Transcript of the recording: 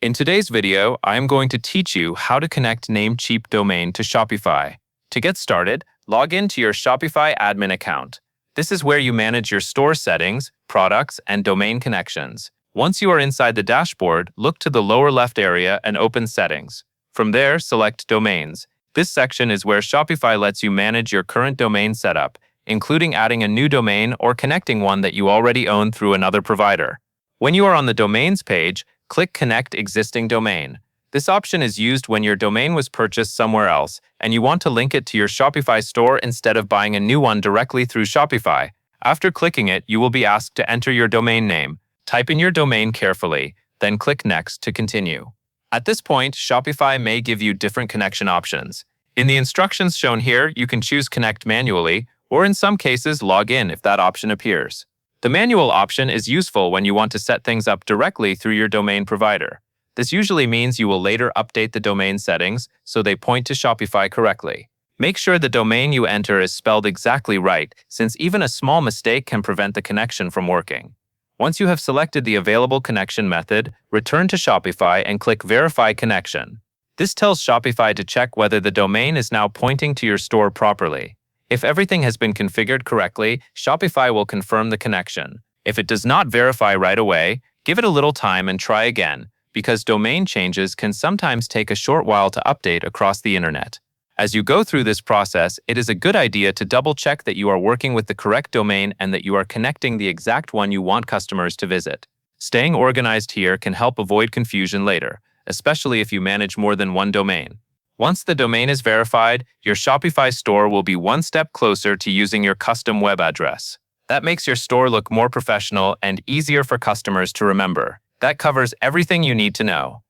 In today's video, I am going to teach you how to connect Namecheap domain to Shopify. To get started, log in to your Shopify admin account. This is where you manage your store settings, products, and domain connections. Once you are inside the dashboard, look to the lower left area and open Settings. From there, select Domains. This section is where Shopify lets you manage your current domain setup, including adding a new domain or connecting one that you already own through another provider. When you are on the Domains page, click Connect Existing Domain. This option is used when your domain was purchased somewhere else and you want to link it to your Shopify store instead of buying a new one directly through Shopify. After clicking it, you will be asked to enter your domain name. Type in your domain carefully, then click Next to continue. At this point, Shopify may give you different connection options. In the instructions shown here, you can choose Connect manually, or in some cases, log in if that option appears. The manual option is useful when you want to set things up directly through your domain provider. This usually means you will later update the domain settings so they point to Shopify correctly. Make sure the domain you enter is spelled exactly right, since even a small mistake can prevent the connection from working. Once you have selected the available connection method, return to Shopify and click Verify Connection. This tells Shopify to check whether the domain is now pointing to your store properly. If everything has been configured correctly, Shopify will confirm the connection. If it does not verify right away, give it a little time and try again, because domain changes can sometimes take a short while to update across the internet. As you go through this process, it is a good idea to double-check that you are working with the correct domain and that you are connecting the exact one you want customers to visit. Staying organized here can help avoid confusion later, especially if you manage more than one domain. Once the domain is verified, your Shopify store will be one step closer to using your custom web address. That makes your store look more professional and easier for customers to remember. That covers everything you need to know.